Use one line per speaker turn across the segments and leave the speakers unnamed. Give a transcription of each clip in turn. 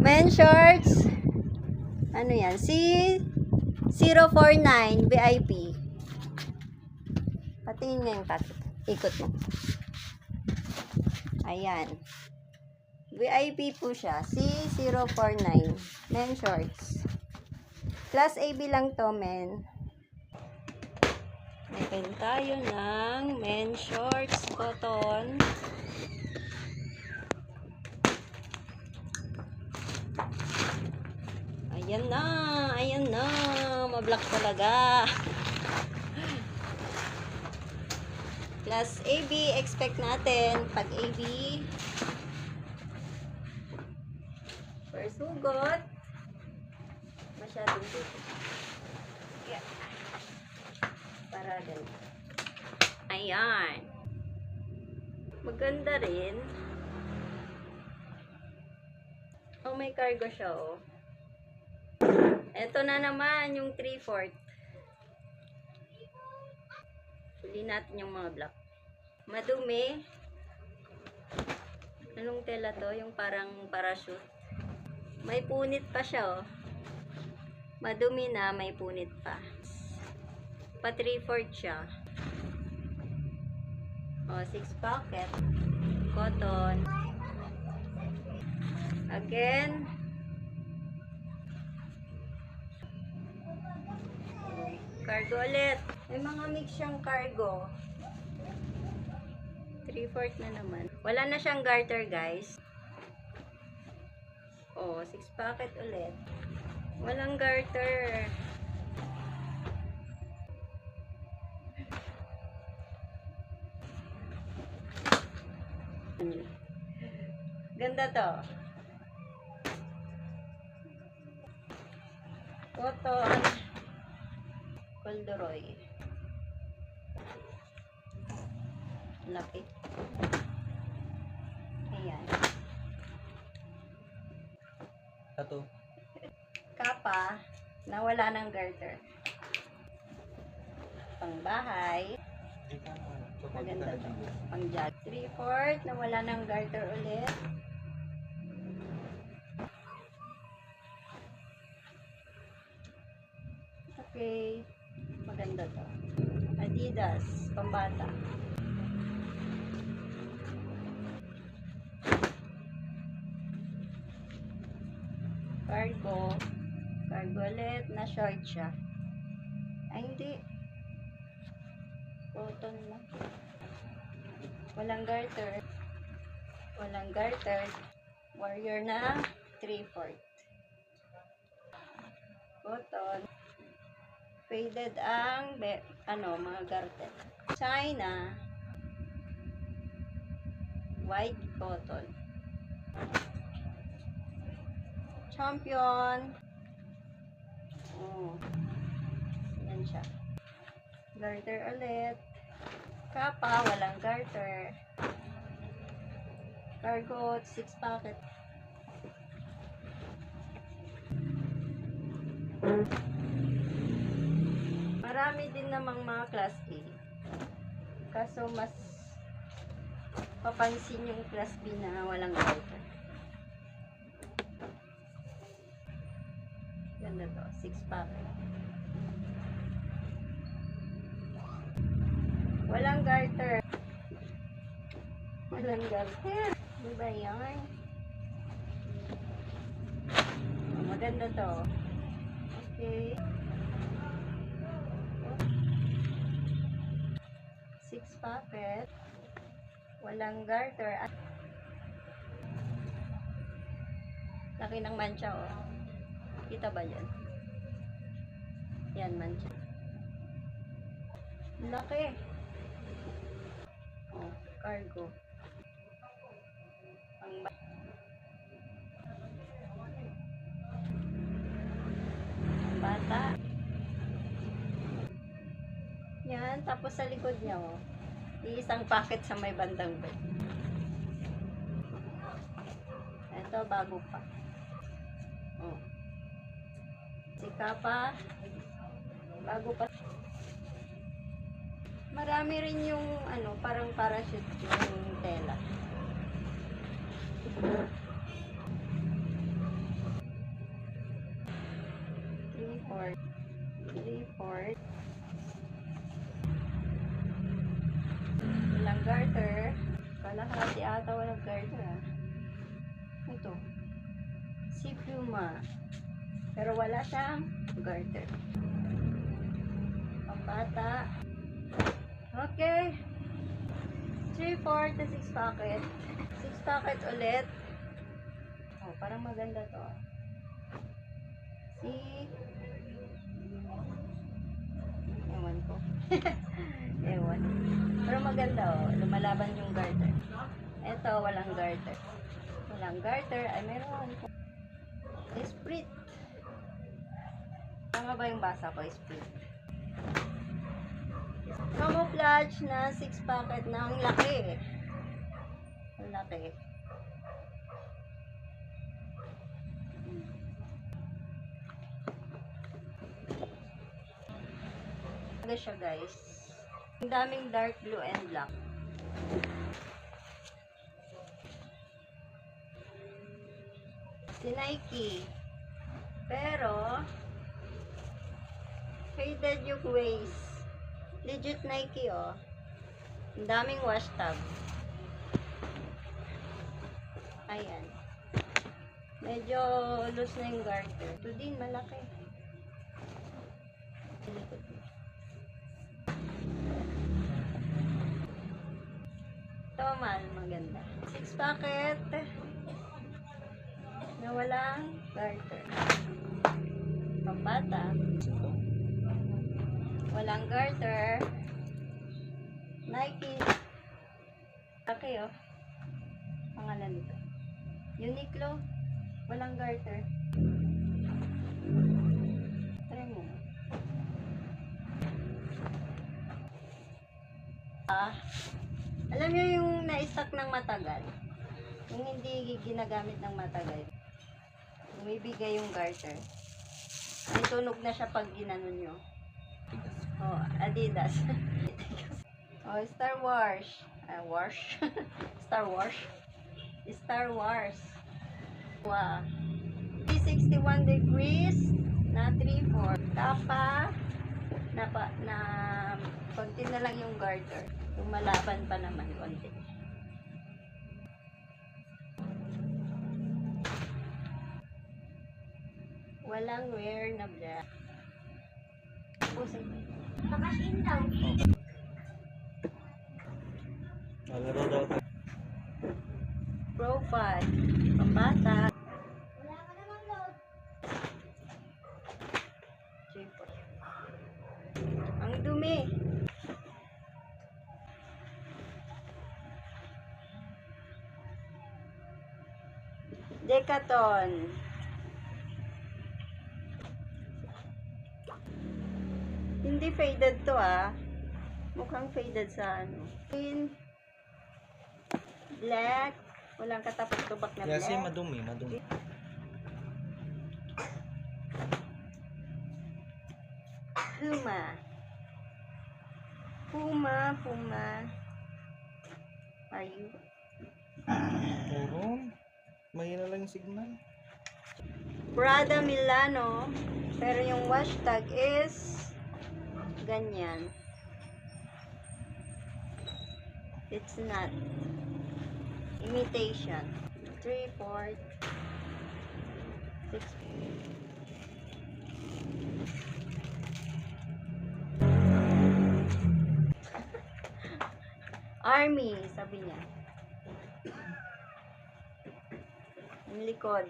Men shorts. Ano yan? C049 VIP. Patingin nga yung packet. Ikot mo. Ayan. VIP po siya. C049. Men shorts. Class AB lang to, men. Meron tayo ng men shorts, cotton. Ayan na. Ayan na. Mablock talaga. Class AB, expect natin. Pag AB, first hugot. Masyadong dito. Yeah. Para din. Ayan. Maganda rin. Oh, may cargo siya, oh. Ito na naman yung 3/4. Huli natin yung mga block. Madumi. Anong tela to? Yung parang parachute. May punit pa siya, oh. Madumi na, may punit pa. Pa 3/4 siya. O, 6 pocket. Cotton. Again. Cargo ulit. May mga mix siyang cargo. 3/4 na naman. Wala na siyang garter, guys. O, 6 pocket ulit. Walang garter. Ganda to. Cotton. Corduroy. Laki. Ayan.
Ito.
Kapa na wala ng garter. Pangbahay. Maganda to. Pang jog. 3/4 na wala ng garter ulit. Okay. Maganda to. Adidas. Pambata. Cargo. Cargo ulit na short siya. Ay, hindi. Cotton na. Walang garter. Walang garter. Warrior na 3/4. Cotton. Faded ang mga garter. China. White cotton. Champion. Oh. Yan siya. Garter ulit. Kapa, walang garter. Cargo, 6 pocket. Marami din namang mga class A. Kaso mas papansin yung class B na walang garter. Ganda to, 6 pocket. Walang garter. Walang garter. Diba yan? Oh, maganda to. Okay. 6 pocket. Walang garter. Laki ng mancha, oh. Kita ba yan? Yan, mancha. Laki. Oh, cargo. Bata. Yan, tapos sa likod niya, oh. Isang packet sa may bandang bed. Ito, bago pa. Oh. Si Kapa, bago pa. Marami rin yung parang parachute yung tela. 3/4. 3/4. Walang garter. Kalahati ata walang garter ah. Ito. Si Puma. Pero wala siyang garter. Pambata. Okay. 3/4 na 6 packet. 6 packet ulit. Oh, parang maganda to. Si... Ewan ko. Ewan. Pero maganda oh. Lumalaban yung garter. Ito, walang garter. Walang garter. Ay, meron ko. Esprit. Tama ba yung basa ko? Esprit. Camouflage na 6 packet na ang laki. Ang laki. Ano siya guys? Ang daming dark blue and black. Si Nike. Pero faded yung waist. Legit Nike oh. Ang daming wash tab. Ayan. Medyo loose na yung garter. Ito din malaki. Ito maganda. 6 packet na walang garter. Pambata. Walang garter. Nike. Okay oh. Pangalan nito. Uniqlo. Walang garter. Try mo. Alam nyo yung na-stock ng matagal? Yung hindi ginagamit ng matagal. Umibigay yung garter. May tunog na siya pag ginanon nyo. Oh, Adidas. Oh, Star Wars. Star Wars. Star Wars. Wow. 361 degrees na 3/4. Tapa na konti na lang yung garter. Lumalaban pa naman konti. Walang wear na black. Pusay. Nakasin daw. Profile. Pambata. Wala ka naman load. Ang dumi. Decathlon. Hindi faded to ah. Mukhang faded sa ano. Green. Black. Walang katapak-tubak na black.
Kasi madumi.
Puma. Are you?
Puro. Mahina lang yung signal.
Prada Milano. Pero yung wash tag is ganyan. It's not. Imitation. 3/4. 6. Army, sabi niya. Yung likod.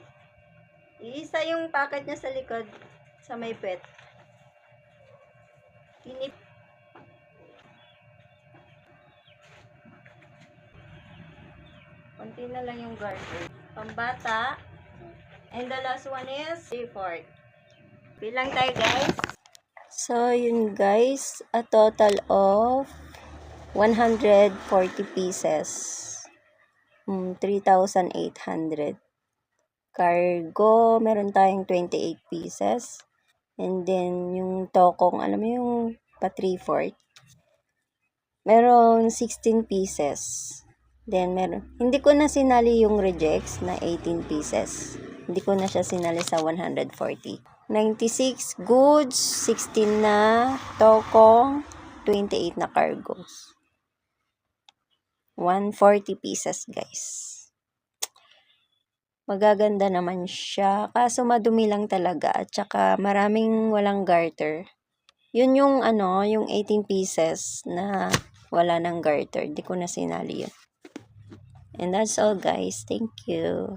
Iisa yung packet niya sa likod sa may pet. Inip. Konti na lang yung garter. Pambata. And the last one is 3/4. Bilang tayo guys. So yun guys, a total of 140 pieces. 3,800. Cargo, meron tayong 28 pieces. And then, yung tokong, alam mo yung pa 3/4. Meron 16 pieces. Then, hindi ko na sinali yung rejects na 18 pieces. Hindi ko na siya sinali sa 140. 96 goods, 16 na tokong, 28 na cargos. 140 pieces, guys. Magaganda naman siya. Kaso madumi lang talaga. At saka maraming walang garter. Yun yung yung 18 pieces na wala ng garter. Di ko na sinali yun. And that's all, guys. Thank you.